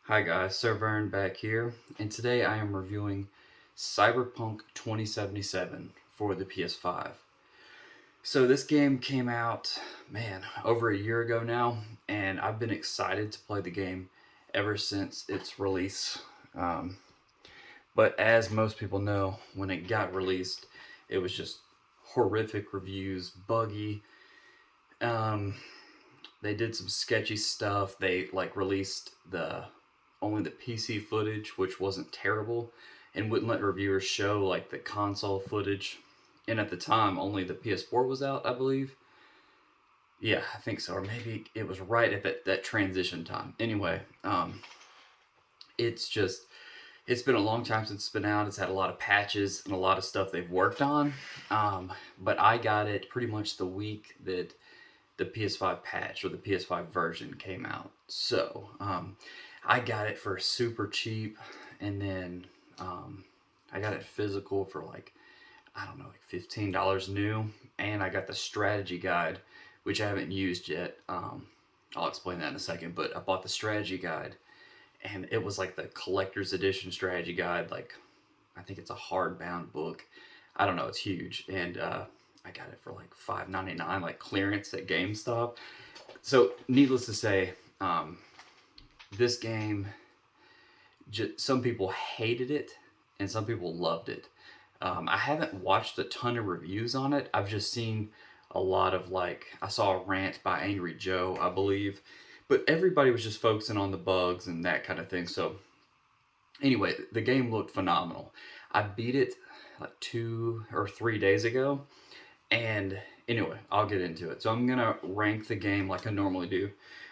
Hi guys, SirVern back here, and today I am reviewing Cyberpunk 2077 for the PS5. So this game came out, man, over a year ago now, and I've been excited to play the game ever since its release. Um, but as most people know, when it got released, it was just horrific reviews, buggy. Um, they did some sketchy stuff. They released the only the PC footage, which wasn't terrible, and wouldn't let reviewers show like the console footage. And at the time, only the PS4 was out, I believe. Yeah, I think so, or maybe it was right at that transition time. Anyway, it's just it's been a long time since it's been out. It's had a lot of patches and a lot of stuff they've worked on. But I got it pretty much the week that the PS5 patch or the PS5 version came out. So I got it for super cheap, and then I got it physical for like I don't know, like $15 new, and I got the strategy guide, which I haven't used yet. I'll explain that in a second, but I bought the strategy guide, and it was like the collector's edition strategy guide. Like I think it's a hardbound book. I don't know, it's huge, and I got it for like $5.99, like clearance at GameStop. So, needless to say, this game, some people hated it and some people loved it. I haven't watched a ton of reviews on it. I've just seen a lot of I saw a rant by Angry Joe, I believe, but everybody was just focusing on the bugs and that kind of thing. So, anyway, the game looked phenomenal. I beat it like 2 or 3 days ago, and anyway, I'll get into it. So I'm going to rank the game like I normally do.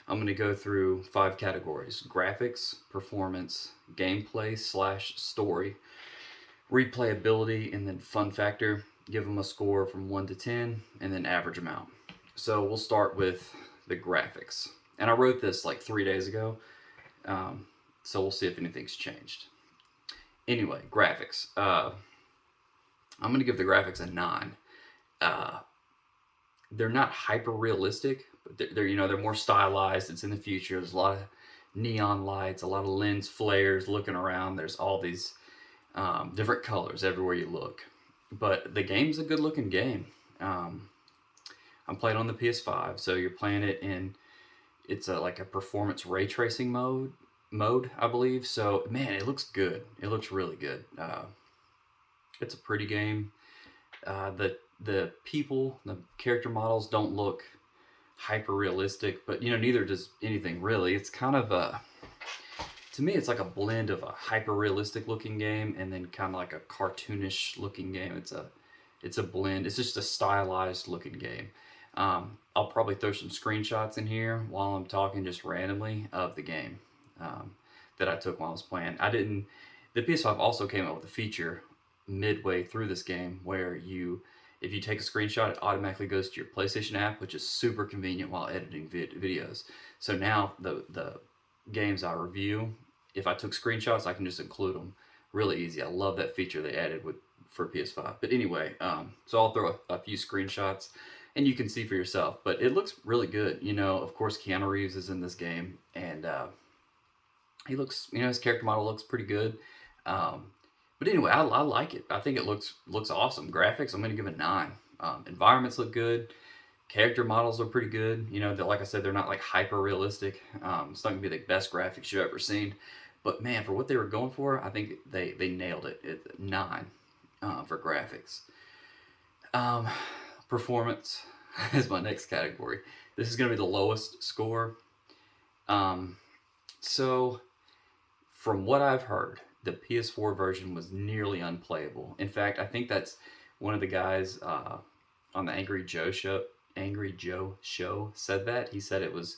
I'm going to go through 5 categories: graphics, performance, gameplay slash story, replayability, and then fun factor. Give them a score from 1 to 10, and then average them out. So we'll start with the graphics. And I wrote this like 3 days ago, so we'll see if anything's changed. Anyway, graphics. I'm going to give the graphics a 9. Uh, they're not hyper realistic, but they're more stylized. It's in the future. There's a lot of neon lights, a lot of lens flares looking around. There's all these different colors everywhere you look. But the game's a good looking game. I'm playing on the PS5, so you're playing it in like a performance ray tracing mode, I believe. So man, it looks good. It looks really good. It's a pretty game. The people, the character models don't look hyper realistic, but neither does anything really. It's kind of to me, it's like a blend of a hyper realistic looking game and then kind of like a cartoonish looking game. It's a blend. It's just a stylized looking game. I'll probably throw some screenshots in here while I'm talking just randomly of the game that I took while I was playing. I didn't. The PS5 also came out with a feature midway through this game where if you take a screenshot, it automatically goes to your PlayStation app, which is super convenient while editing videos. So now the games I review, if I took screenshots, I can just include them really easy. I love that feature they added for PS5. But anyway, so I'll throw a few screenshots and you can see for yourself. But it looks really good. Of course, Keanu Reeves is in this game, and he looks, his character model looks pretty good. But anyway, I like it. I think it looks awesome. Graphics, I'm going to give it 9. Environments look good. Character models are pretty good. Like I said, they're not like hyper realistic. It's not going to be the best graphics you've ever seen. But man, for what they were going for, I think they nailed it. 9 for graphics. Performance is my next category. This is going to be the lowest score. So, from what I've heard, the PS4 version was nearly unplayable. In fact, I think that's one of the guys on the Angry Joe show said that. He said it was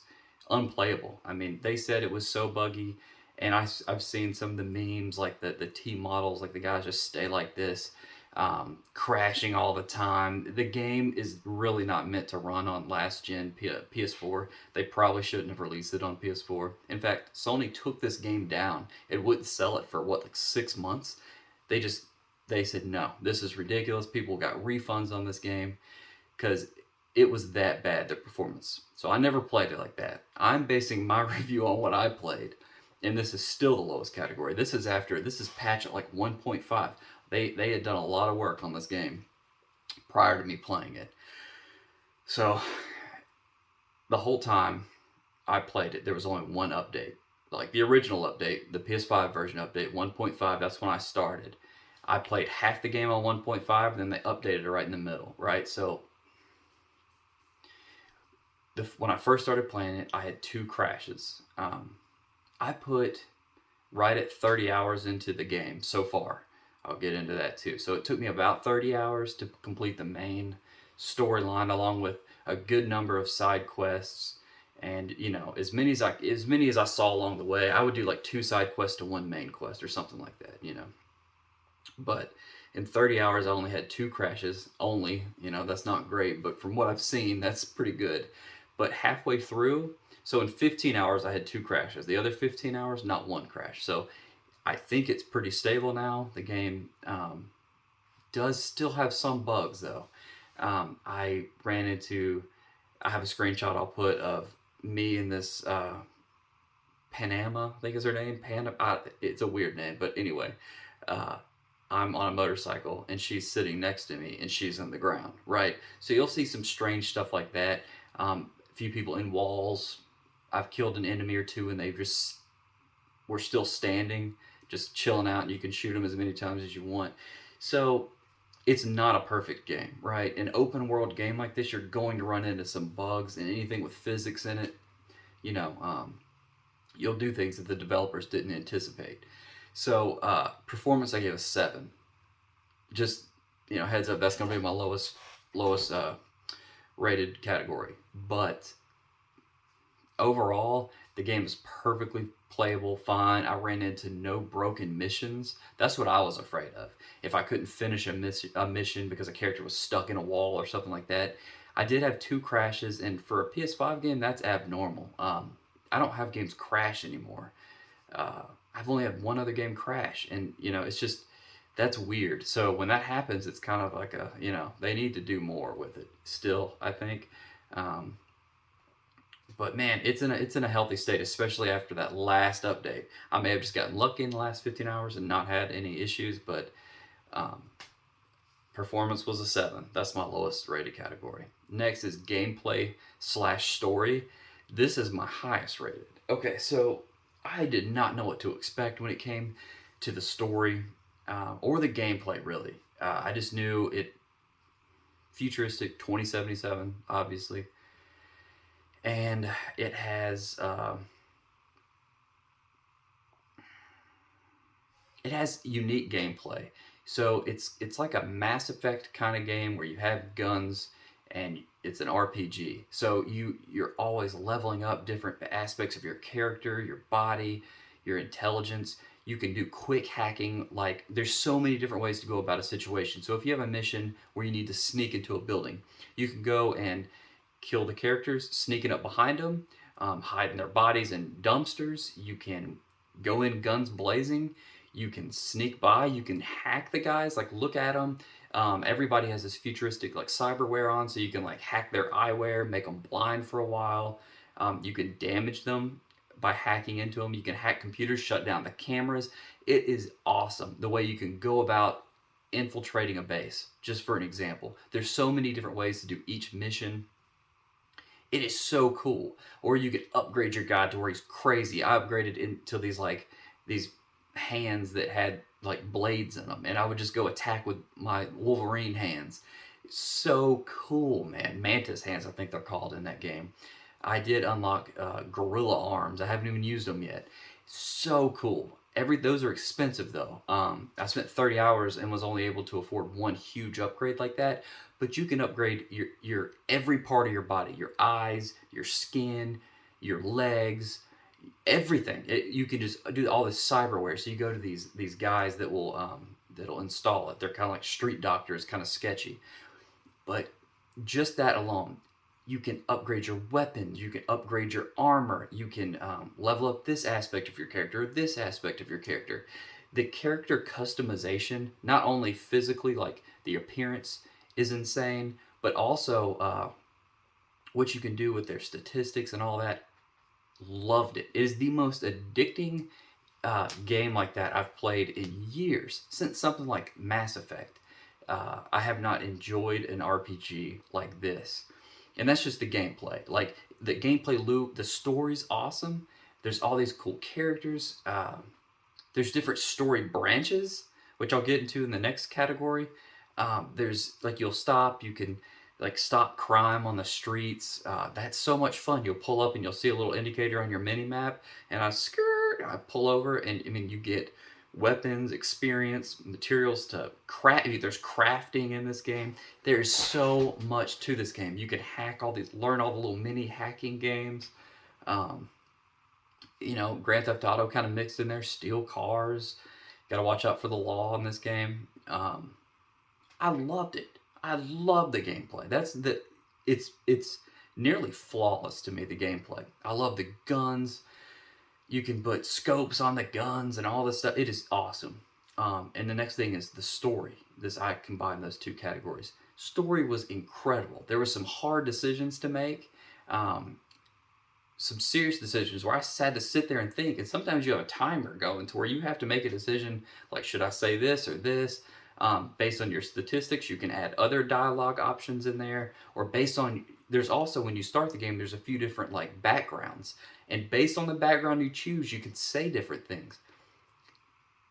unplayable. I mean, they said it was so buggy, and I've seen some of the memes, like the T models, like the guys just stay like this, crashing all the time. The game is really not meant to run on last gen PS4. They probably shouldn't have released it on PS4. In fact, Sony took this game down. It wouldn't sell it for like 6 months. They said no, this is ridiculous. People got refunds on this game because it was that bad, the performance. So I never played it like that. I'm basing my review on what I played. and this is still the lowest category. This is patch at like 1.5. They had done a lot of work on this game prior to me playing it. So the whole time I played it, there was only one update. Like the original update, the PS5 version update, 1.5, that's when I started. I played half the game on 1.5, and then they updated it right in the middle, right? So when I first started playing it, I had 2 crashes. I put right at 30 hours into the game so far. I'll get into that too. So it took me about 30 hours to complete the main storyline, along with a good number of side quests, and as many as I saw along the way. I would do like 2 side quests to 1 main quest or something like that. But in 30 hours, I only had 2 crashes. Only, that's not great, but from what I've seen, that's pretty good. But halfway through, so in 15 hours, I had 2 crashes. The other 15 hours, not 1 crash. So I think it's pretty stable now. The game does still have some bugs, though. I have a screenshot I'll put of me in this Panama, I think is her name. It's a weird name, but anyway. I'm on a motorcycle and she's sitting next to me and she's on the ground, right? So you'll see some strange stuff like that. A few people in walls. I've killed an enemy or 2 and they just were still standing, just chilling out, and you can shoot them as many times as you want. So it's not a perfect game, right? An open world game like this, you're going to run into some bugs, and anything with physics in it, you'll do things that the developers didn't anticipate. So performance, I gave a 7. Just heads up, that's going to be my lowest rated category. But overall, the game is perfectly playable, fine. I ran into no broken missions. That's what I was afraid of. If I couldn't finish a mission because a character was stuck in a wall or something like that. I did have 2 crashes, and for a PS5 game, that's abnormal. I don't have games crash anymore. I've only had 1 other game crash, and it's just, that's weird. So when that happens, it's kind of like they need to do more with it still, I think. But man, it's in a healthy state, especially after that last update. I may have just gotten lucky in the last 15 hours and not had any issues, but performance was a 7. That's my lowest rated category. Next is gameplay/story. This is my highest rated. Okay, so I did not know what to expect when it came to the story or the gameplay, really. I just knew it futuristic 2077, obviously. And it has unique gameplay. So it's like a Mass Effect kind of game where you have guns and it's an RPG. So you're always leveling up different aspects of your character, your body, your intelligence. You can do quick hacking. Like, there's so many different ways to go about a situation. So if you have a mission where you need to sneak into a building, you can go and kill the characters, sneaking up behind them, hiding their bodies in dumpsters. You can go in guns blazing. You can sneak by. You can hack the guys, like look at them. Everybody has this futuristic like cyberware on, so you can like hack their eyewear, make them blind for a while. You can damage them by hacking into them. You can hack computers, shut down the cameras. It is awesome the way you can go about infiltrating a base, just for an example. There's so many different ways to do each mission. It is so cool. Or you can upgrade your guy to where he's crazy. I upgraded into these hands that had like blades in them, and I would just go attack with my Wolverine hands. So cool, man. Mantis hands, I think they're called in that game. I did unlock gorilla arms. I haven't even used them yet. So cool. Those are expensive though. I spent 30 hours and was only able to afford one huge upgrade like that. But you can upgrade your every part of your body, your eyes, your skin, your legs, everything. You can just do all this cyberware. So you go to these guys that will that'll install it. They're kind of like street doctors, kind of sketchy. But just that alone, you can upgrade your weapons, you can upgrade your armor, you can level up this aspect of your character, this aspect of your character. The character customization, not only physically, like the appearance is insane, but also what you can do with their statistics and all that. Loved it. It is the most addicting game like that I've played in years, since something like Mass Effect. I have not enjoyed an RPG like this. And that's just the gameplay. Like, the gameplay loop, the story's awesome. There's all these cool characters. There's different story branches, which I'll get into in the next category. There's, like, you can like stop crime on the streets. That's so much fun. You'll pull up and you'll see a little indicator on your mini map, and I pull over, and I mean, you get weapons, experience, materials to craft. There's crafting in this game. There's so much to this game. You can hack all these, learn all the little mini hacking games. Um, Grand Theft Auto kind of mixed in there, steal cars. Got to watch out for the law in this game. I loved it. I love the gameplay. It's nearly flawless to me. The gameplay. I love the guns. You can put scopes on the guns and all this stuff. It is awesome. And the next thing is the story. I combine those two categories. Story was incredible. There were some hard decisions to make. Some serious decisions where I had to sit there and think. And sometimes you have a timer going to where you have to make a decision, like, should I say this or this? Based on your statistics, you can add other dialogue options in there, or based on, there's also, when you start the game, there's a few different, like, backgrounds, and based on the background you choose, you can say different things.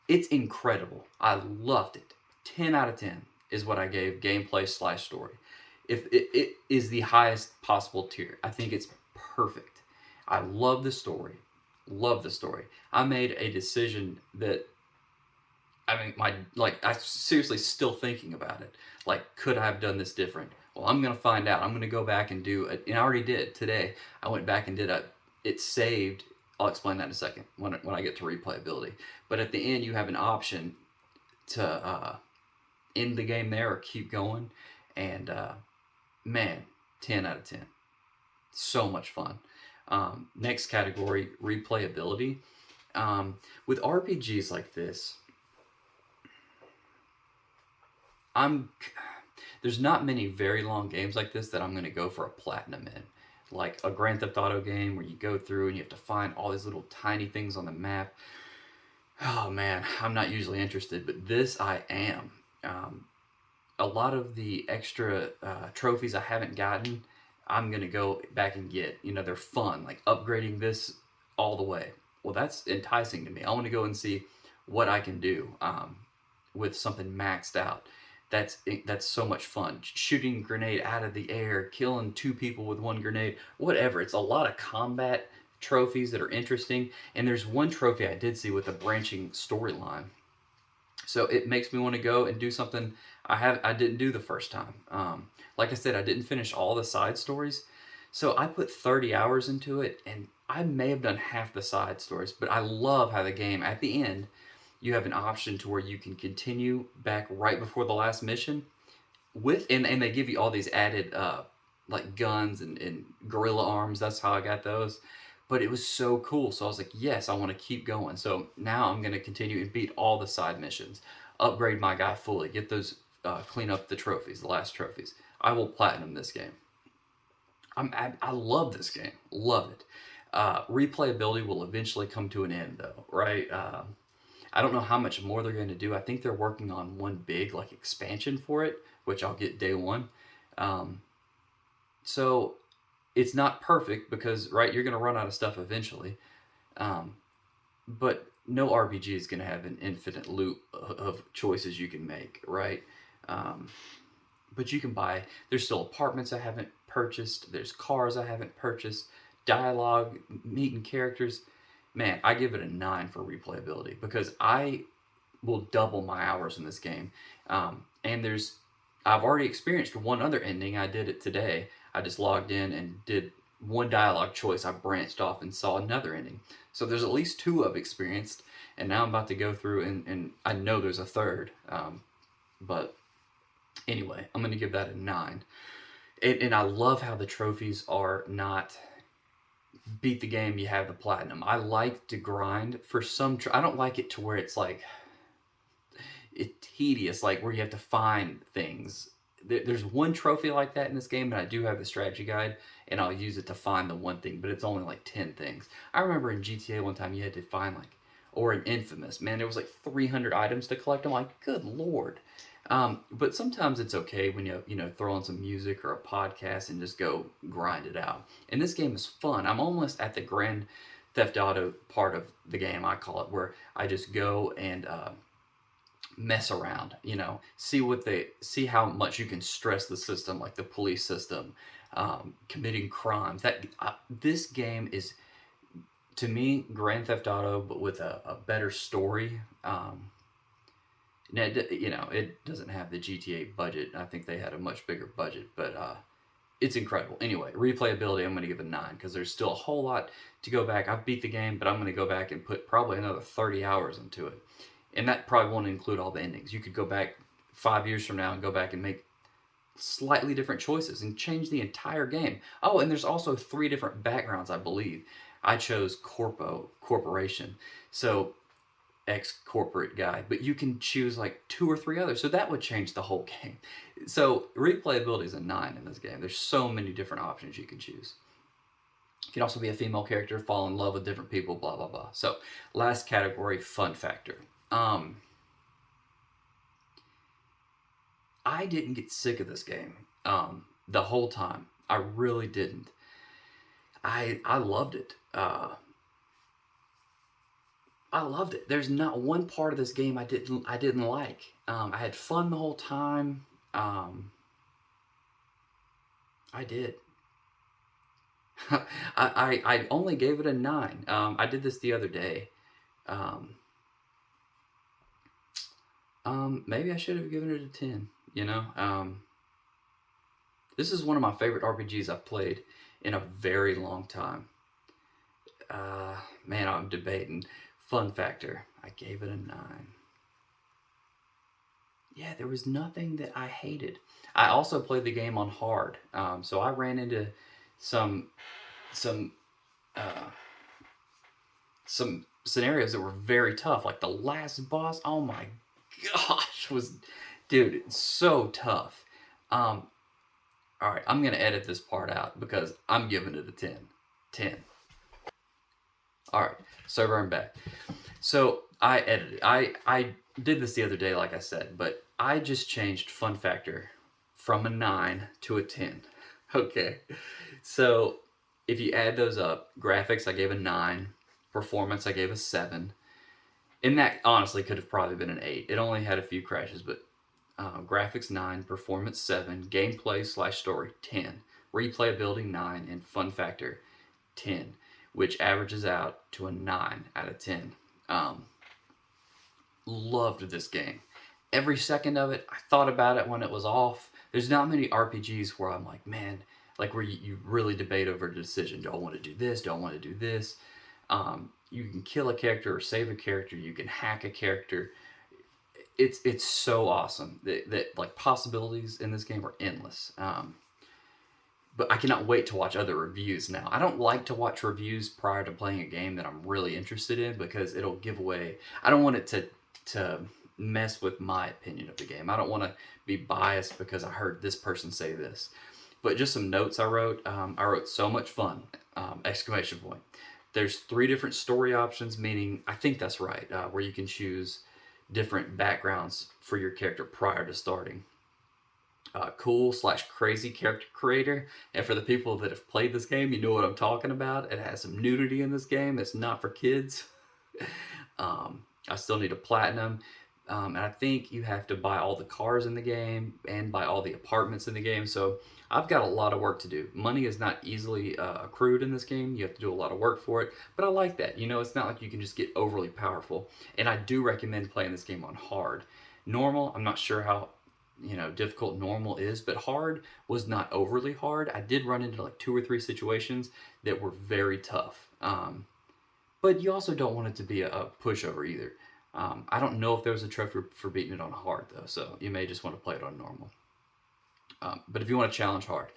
It's incredible. I loved it. 10 out of 10 is what I gave gameplay / story. If it is the highest possible tier. I think it's perfect. I love the story. Love the story. I made a decision that, I mean, I seriously still thinking about it. Like, could I have done this different? Well, I'm gonna find out. I'm gonna go back and do it, and I already did today. I went back and did it saved. I'll explain that in a second when I get to replayability. But at the end, you have an option to end the game there or keep going. And man, 10 out of 10. So much fun. Next category, replayability. With RPGs like this, there's not many very long games like this that I'm going to go for a platinum in. Like a Grand Theft Auto game where you go through and you have to find all these little tiny things on the map. Oh man, I'm not usually interested, but this I am. A lot of the extra trophies I haven't gotten, I'm going to go back and get. They're fun, like upgrading this all the way. Well, that's enticing to me. I want to go and see what I can do with something maxed out. That's so much fun. Shooting grenade out of the air, killing 2 people with 1 grenade, whatever. It's a lot of combat trophies that are interesting. And there's one trophy I did see with a branching storyline. So it makes me want to go and do something I didn't do the first time. Like I said, I didn't finish all the side stories. So I put 30 hours into it, and I may have done half the side stories, but I love how the game, at the end, you have an option to where you can continue back right before the last mission and they give you all these added like guns and gorilla arms. That's how I got those. But it was so cool. So I was like, yes, I want to keep going. So now I'm going to continue and beat all the side missions, upgrade my guy fully, get those, clean up the trophies, the last trophies. I will platinum this game. I love this game. Love it. Replayability will eventually come to an end, though, right? I don't know how much more they're going to do. I think they're working on one big like expansion for it, which I'll get day one. So it's not perfect because, right, you're going to run out of stuff eventually. But no RPG is going to have an infinite loop of choices you can make, right? But you can buy, there's still apartments I haven't purchased. There's cars I haven't purchased. Dialogue, meeting characters. Man, I give it a 9 for replayability because I will double my hours in this game. And I've already experienced one other ending. I did it today. I just logged in and did one dialogue choice. I branched off and saw another ending. So there's at least 2 I've experienced. And now I'm about to go through and I know there's a third. But anyway, I'm going to give that a 9. And I love how the trophies are not beat the game, you have the platinum. I like to grind for some. I don't like it to where it's like it's tedious, like where you have to find things there's one trophy like that in this game, and I do have the strategy guide, and I'll use it to find the one thing, but it's only like 10 things. I remember in GTA one time you had to find like, or in Infamous, man, there was like 300 items to collect. I'm like, good lord. But sometimes it's okay when you throw on some music or a podcast and just go grind it out. And this game is fun. I'm almost at the Grand Theft Auto part of the game, I call it, where I just go and mess around, see how much you can stress the system, like the police system, committing crimes. This game is, to me, Grand Theft Auto, but with a better story. Now, it doesn't have the GTA budget. I think they had a much bigger budget, but it's incredible. Anyway, replayability, I'm going to give a 9 because there's still a whole lot to go back. I've beat the game, but I'm going to go back and put probably another 30 hours into it. And that probably won't include all the endings. You could go back 5 years from now and go back and make slightly different choices and change the entire game. Oh, and there's also 3 different backgrounds, I believe. I chose Corporation. So ex-corporate guy, but you can choose like 2 or 3 others, so that would change the whole game. So replayability is a 9 in this game. There's so many different options you can choose. You can also be a female character, fall in love with different people, blah blah blah. So last category, fun factor. I didn't get sick of this game the whole time. I really didn't. I loved it. I loved it. There's not one part of this game I didn't like. I had fun the whole time. I did. I only gave it a 9. I did this the other day. Maybe I should have given it a 10. This is one of my favorite RPGs I've played in a very long time. Man, I'm debating. Fun factor, I gave it a 9. Yeah, there was nothing that I hated. I also played the game on hard, so I ran into some uh, some scenarios that were very tough. Like the last boss, oh my gosh, dude, it's so tough. All right, I'm gonna edit this part out because I'm giving it a 10. 10. All right, SirVern back. So I edited. I did this the other day, like I said, but I just changed fun factor from a 9 to a 10. Okay, so if you add those up, graphics I gave a 9, performance I gave a 7, and that honestly could have probably been an 8. It only had a few crashes, but graphics 9, performance 7, gameplay / story 10, replayability 9, and fun factor 10, which averages out to a 9 out of 10. Loved this game. Every second of it, I thought about it when it was off. There's not many RPGs where I'm like, man, like where you really debate over a decision. Do I want to do this? Do I want to do this? You can kill a character or save a character. You can hack a character. It's so awesome that like possibilities in this game are endless. But I cannot wait to watch other reviews now. I don't like to watch reviews prior to playing a game that I'm really interested in because it'll give away. I don't want it to mess with my opinion of the game. I don't want to be biased because I heard this person say this. But just some notes I wrote. I wrote so much fun! Exclamation point. There's 3 different story options, meaning I think that's right, where you can choose different backgrounds for your character prior to starting. Cool / crazy character creator. And for the people that have played this game, you know what I'm talking about. It has some nudity in this game. It's not for kids. I still need a platinum. And I think you have to buy all the cars in the game and buy all the apartments in the game. So I've got a lot of work to do. Money is not easily accrued in this game. You have to do a lot of work for it. But I like that. It's not like you can just get overly powerful. And I do recommend playing this game on hard. Normal, I'm not sure how difficult normal is, but hard was not overly hard. I did run into like 2 or 3 situations that were very tough. But you also don't want it to be a pushover either. I don't know if there was a trophy for beating it on hard though, so you may just want to play it on normal. But if you want to challenge hard.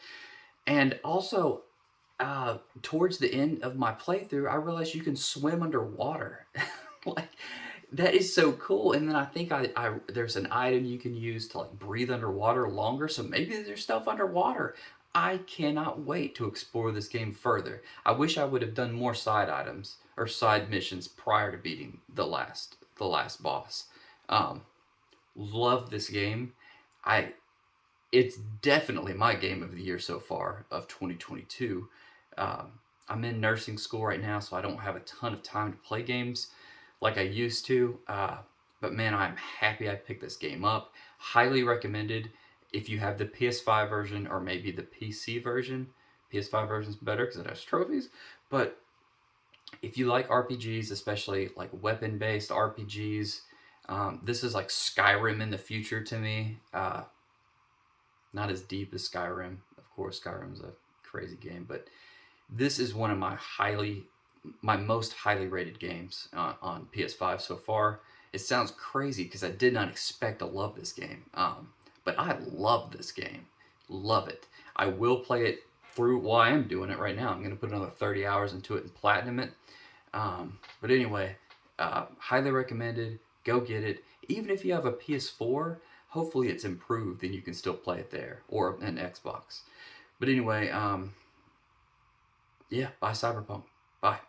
And also, towards the end of my playthrough, I realized you can swim underwater. Like, That is so cool. And then I think there's an item you can use to like breathe underwater longer. So maybe there's stuff underwater. I cannot wait to explore this game further. I wish I would have done more side items or side missions prior to beating the last boss. Um, love this game. I It's definitely my game of the year so far of 2022. Um, I'm in nursing school right now, so I don't have a ton of time to play games like I used to. But man, I'm happy I picked this game up. Highly recommended if you have the PS5 version or maybe the PC version. PS5 version's better because it has trophies. But if you like RPGs, especially like weapon-based RPGs, this is like Skyrim in the future to me. Not as deep as Skyrim. Of course, Skyrim's a crazy game, but this is one of my most highly rated games on PS5 so far. It sounds crazy because I did not expect to love this game, but I love this game. Love it. I will play it through. Well, I am doing it right now. I'm going to put another 30 hours into it and platinum it. But anyway, highly recommended. Go get it. Even if you have a PS4, hopefully it's improved and you can still play it there or an Xbox. But anyway, yeah, buy Cyberpunk. Bye.